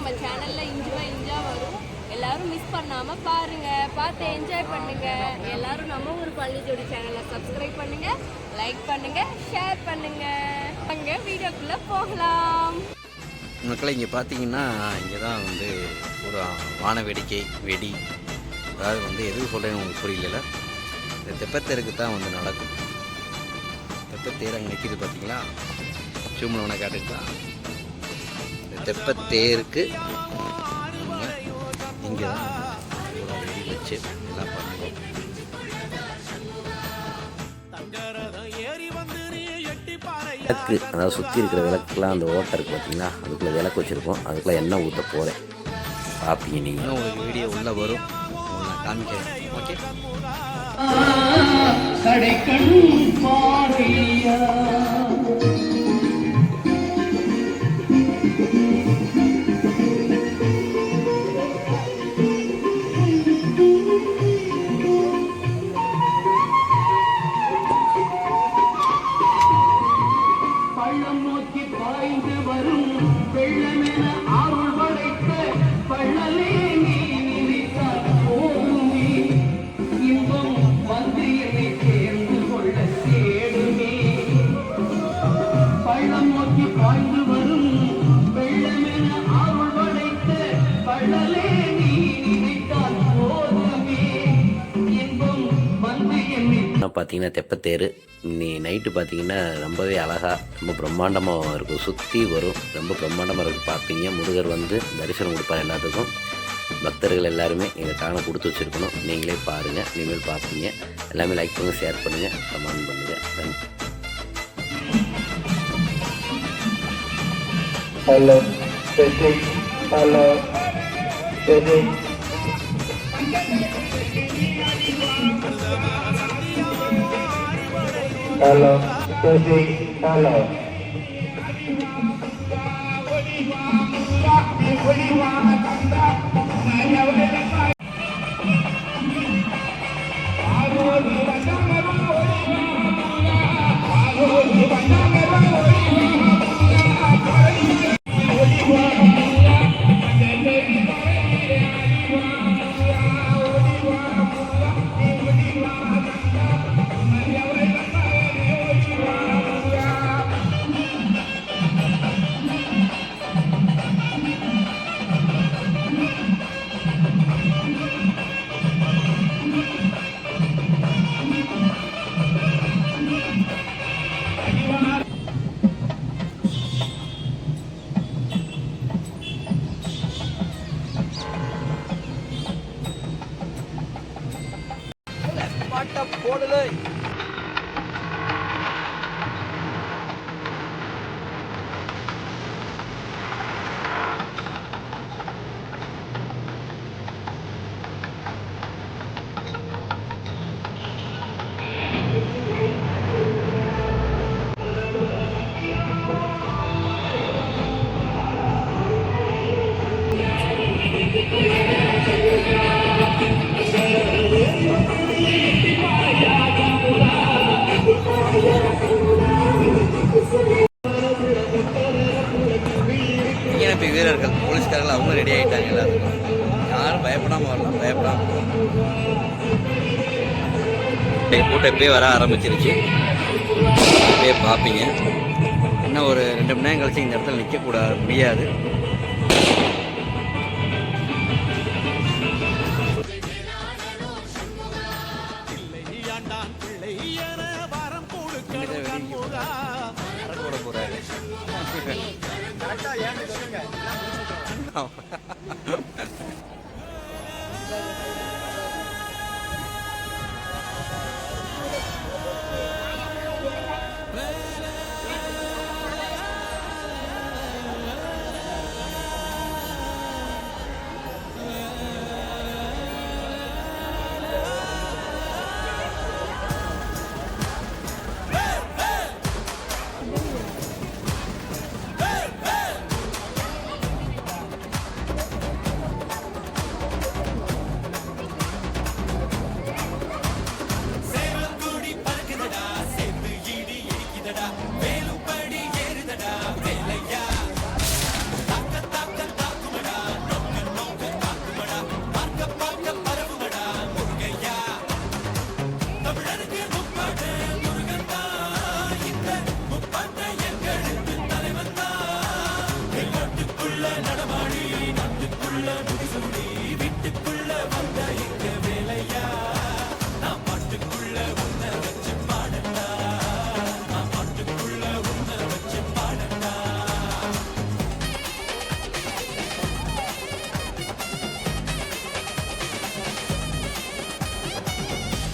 நம்ம சேனலில் இஞ்சா வரும். எல்லாரும் மிஸ் பண்ணாமல் பாருங்கள், பார்த்து என்ஜாய் பண்ணுங்கள். எல்லாரும் நம்ம ஊர் பழனிஜோடி சேனலை சப்ஸ்கிரைப் பண்ணுங்கள், லைக் பண்ணுங்கள், ஷேர் பண்ணுங்கள். அங்கே வீடியோக்குள்ளே போகலாம். மக்கள் இங்கே பார்த்தீங்கன்னா இங்கே தான் வந்து ஒரு வான வேடிக்கை வெடி, அதாவது வந்து எதுவும் சொல்கிறேன்னு உங்களுக்கு புரியல. இந்த தெப்பத்தேருக்கு தான் வந்து நடக்கும். தெப்பத்தேர் அங்கே நிற்கிது பார்த்தீங்களா, ஜூமில் ஒன்று காட்டுங்களா. இந்த தெப்பத்தேருக்கு இங்கே தான் வெடி வச்சு எல்லாம் பண்ணுவோம். விளக்கு, அதாவது சுற்றி இருக்கிற விளக்குலாம் அந்த ஓட்டை இருக்குது பார்த்தீங்களா, அதுக்குள்ளே விளக்கு வச்சுருக்கோம். அதுக்குள்ளே எண்ணெய் ஊற்ற போகிறேன். பார்ப்பீங்க நீங்கள். உங்களுக்கு வீடியோ உள்ளே வரும், நான் காமிக்கிறேன். ஓகே. பார்த்தீங்கன்னா தெப்பத்தேர் நீ நைட்டு பார்த்தீங்கன்னா ரொம்பவே அழகாக ரொம்ப பிரம்மாண்டமாக இருக்கும். சுற்றி வரும், ரொம்ப பிரம்மாண்டமாக இருக்கும். பார்ப்பீங்க. முருகர் வந்து தரிசனம் கொடுப்பார் எல்லாத்துக்கும். பக்தர்கள் எல்லாருமே எங்கள் சேனலை கொடுத்து வச்சுருக்கணும். நீங்களே பாருங்கள், இனிமேல் பார்ப்பீங்க. எல்லாமே லைக் பண்ணுங்கள், ஷேர் பண்ணுங்கள், கமெண்ட் பண்ணுங்கள். Hello hello hello, hello. போடலை. வீரர்கள் போலீஸ்காரர்கள் அவங்க ரெடி ஆகிட்டாங்க. எல்லாத்துக்கும் யாரும் பயப்படாமல் வரலாம், பயப்படாமல் கூட்டம் இப்பயே வர ஆரம்பிச்சிருச்சு. இப்பயே பார்ப்பீங்க. இன்னும் ஒரு 2 மணி நேரம் கழிச்சு இந்த இடத்துல நிற்கக்கூடாது, முடியாது.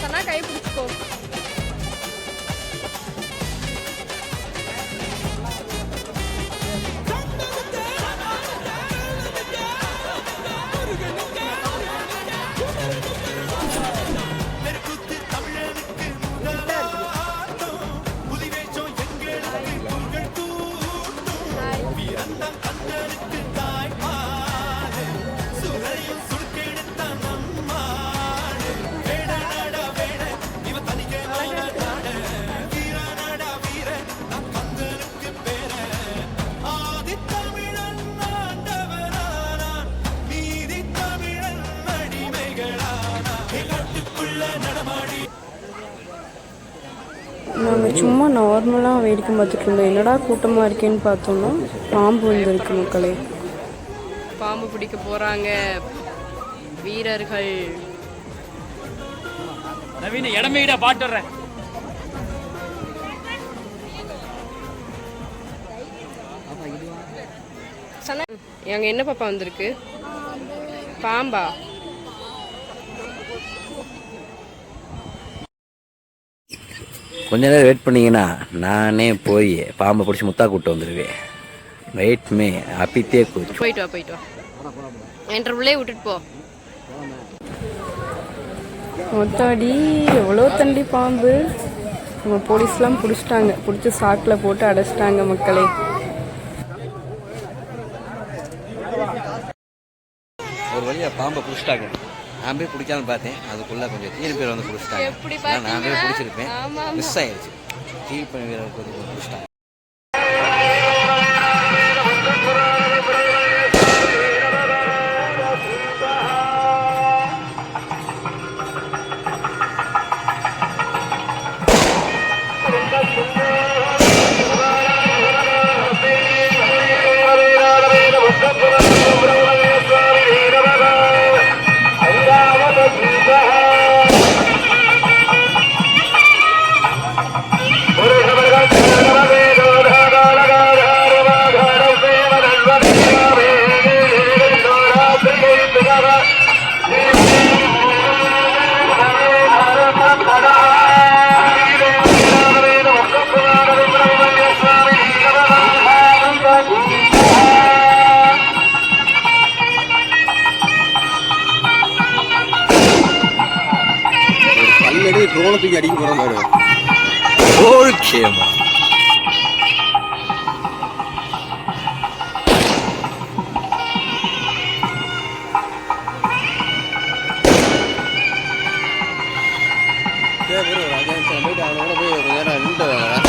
சொன்னா கை பிடிச்சிக்கோ. நாங்கள் சும்மா நார்மலாக வேடிக்கை பார்த்துட்டு இருந்தோம். என்னடா கூட்டமாக இருக்கேன்னு பார்த்தோம்னா பாம்பு வந்துருக்கு மக்களே. பாம்பு பிடிக்க போறாங்க வீரர்கள். நவீன இடமேடா பாட்டுறேன். அங்க என்ன பாப்பா வந்திருக்கு? பாம்பா? கொஞ்ச நேரம் வெயிட் பண்ணிங்கன்னா நானே போய் பாம்பை பிடிச்சி முத்தா கூப்பிட்டு வந்துடுவேன். வெயிட் மே அப்பித்தே கூச்சு. போயிட்டு வா போயிட்டு வா. என்ற உள்ளே விட்டுட்டு போ. மொத்தாடி எவ்வளோ தண்டி பாம்பு. நம்ம போலீஸ்லாம் பிடிச்சிட்டாங்க. பிடிச்சி சாக்கில் போட்டு அடைச்சிட்டாங்க மக்களே. ஒரு வழியாக பாம்பை பிடிச்சிட்டாங்க. நான் போய் பிடிக்காம பார்த்தேன். அதுக்குள்ளே கொஞ்சம் தீனி பேர் வந்து பிடிச்சிட்டாங்க. நான் போய் பிடிச்சிருப்பேன். மிஸ் ஆயிடுச்சு. தீனி பண்ணி வீரர் கொஞ்சம் பிடிச்சிட்டாங்க. ட்ரோனத்துக்கு அடிக்க போகிறோம் பாரு. ஓகேம்மா. போயிட்டு அவனோட போய் ஒரு நேரம் நின்று வரேன்.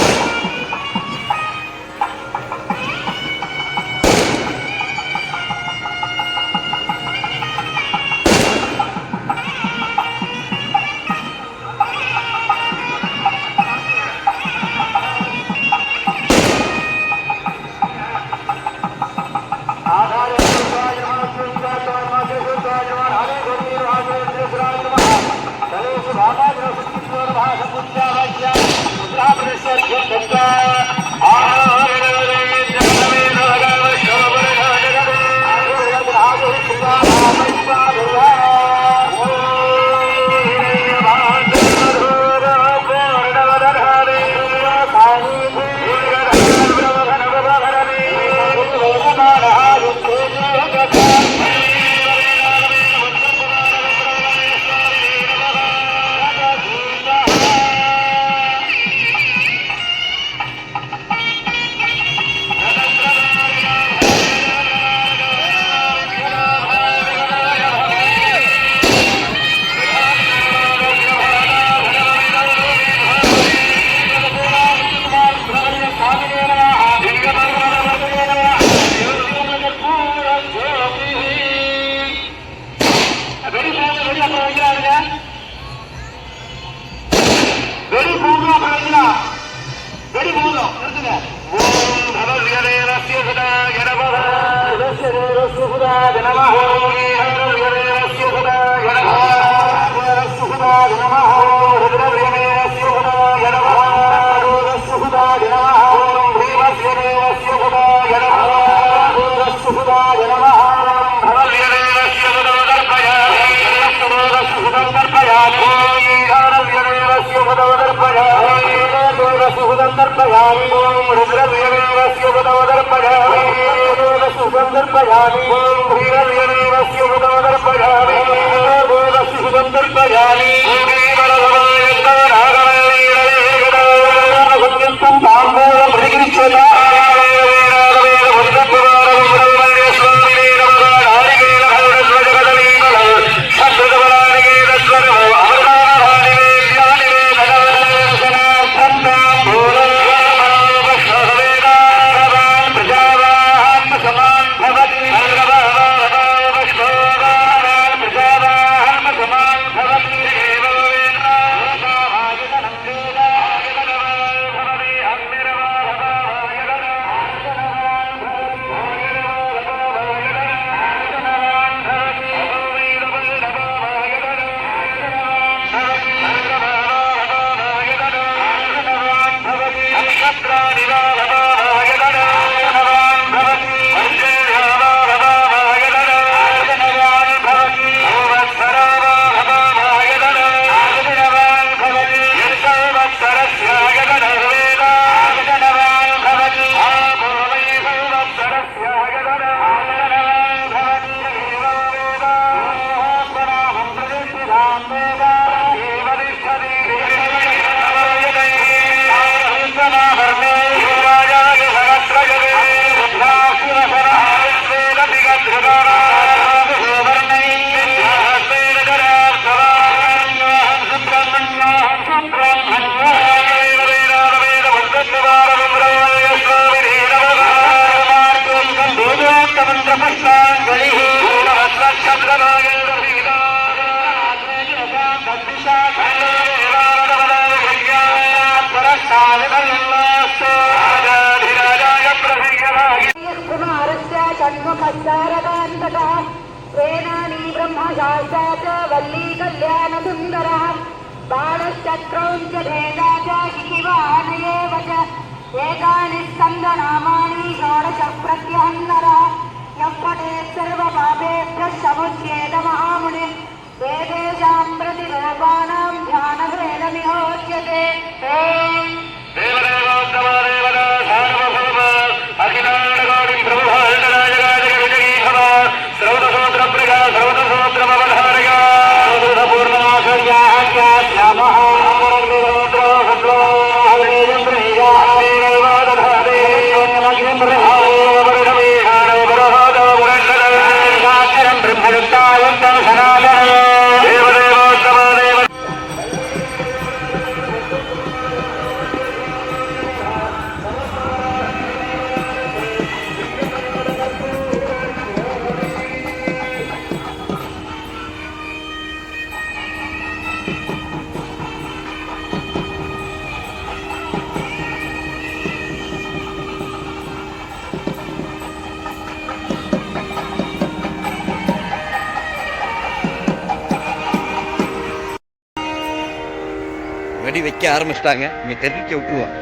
வெடி வைக்க ஆரம்பிச்சிட்டாங்க. இங்கே தெரிவிக்க விட்டுருவோம்.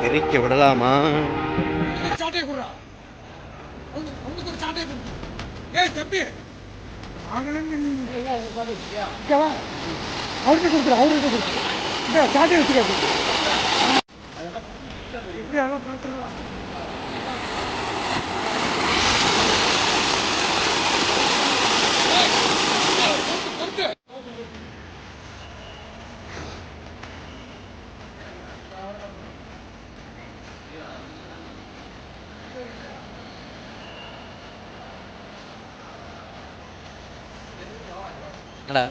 தெரிவிக்க விடலாமா? என்னடா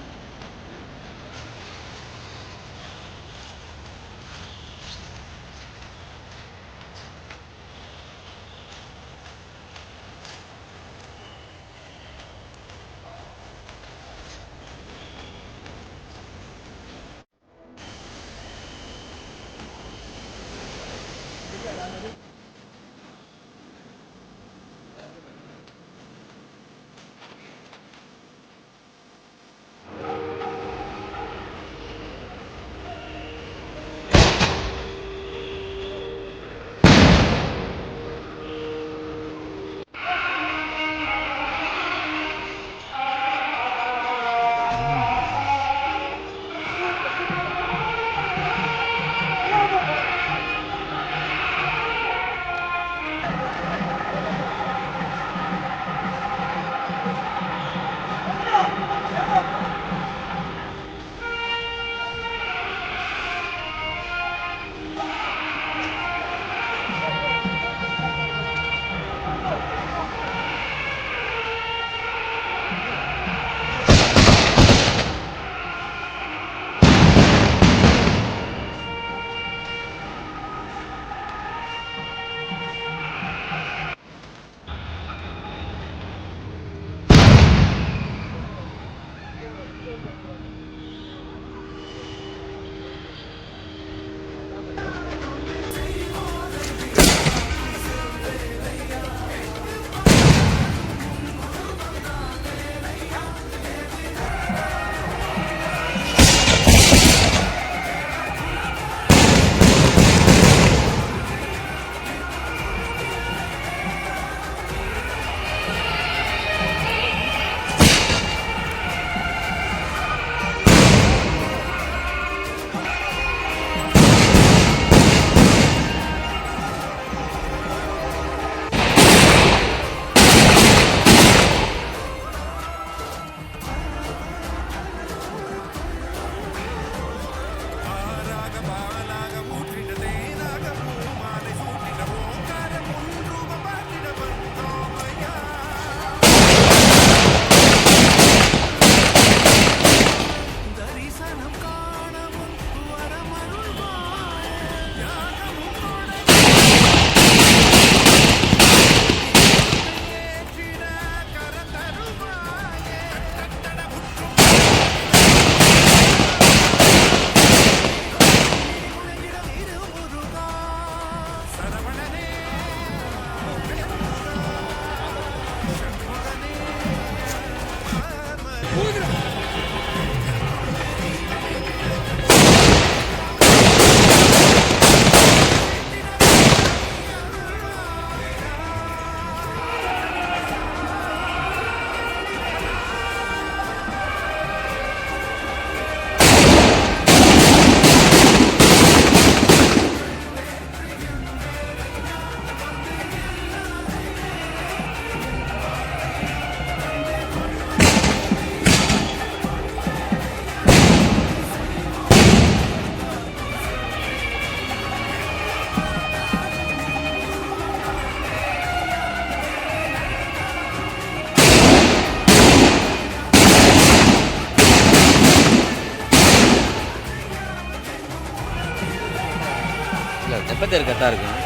இல்லை தெப்பத்தேர் கரெக்டாக இருக்கும்.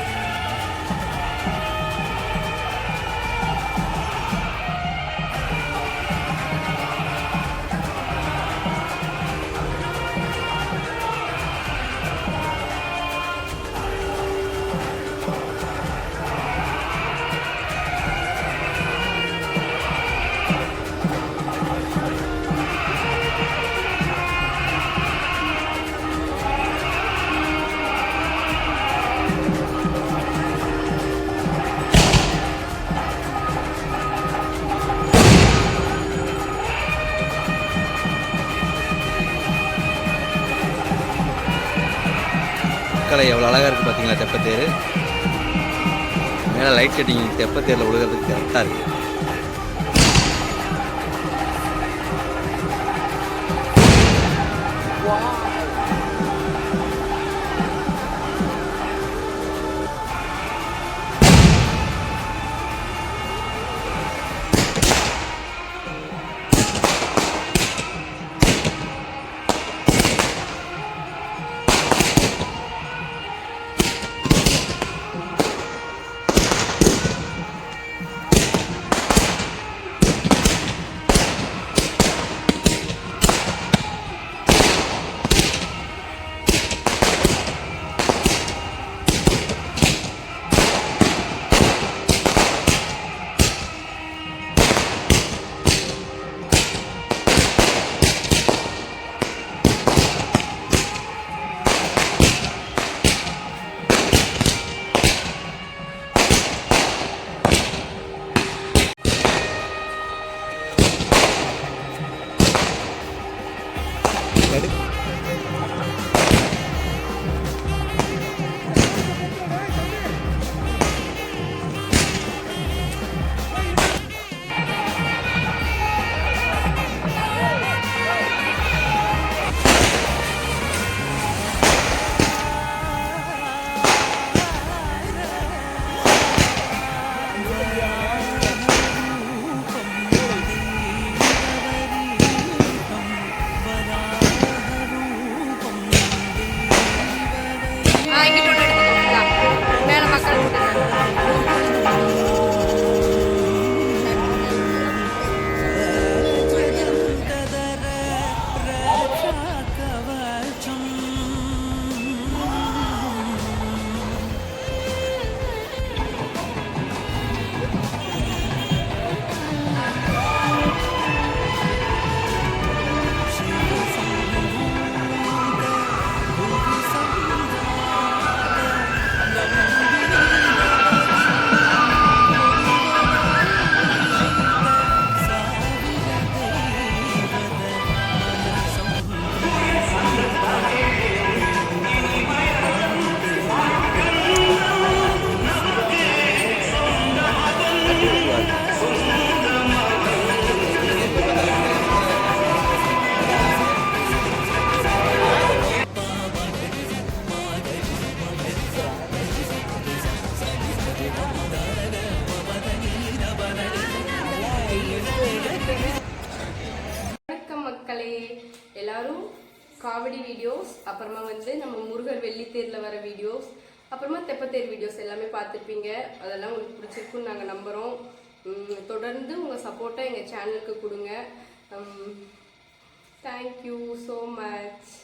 கலை எவ்வளோ அழகாக இருக்குது பார்த்தீங்களா தெப்பத்தேர். மேலே லைட் செட்டிங் தெப்பத்தேரில் விழுகிறதுக்கு கரெக்டாக இருக்குது. எல்லாரும் காமெடி வீடியோஸ், அப்புறமா வந்து நம்ம முருகர் வெள்ளித்தேரில் வர வீடியோஸ், அப்புறமா தெப்பத்தேர் வீடியோஸ் எல்லாமே பார்த்துருப்பீங்க. அதெல்லாம் உங்களுக்கு பிடிச்சிருக்குன்னு நாங்கள் நம்புகிறோம். தொடர்ந்து உங்கள் சப்போர்ட்டை எங்கள் சேனலுக்கு கொடுங்க. Thank you so much.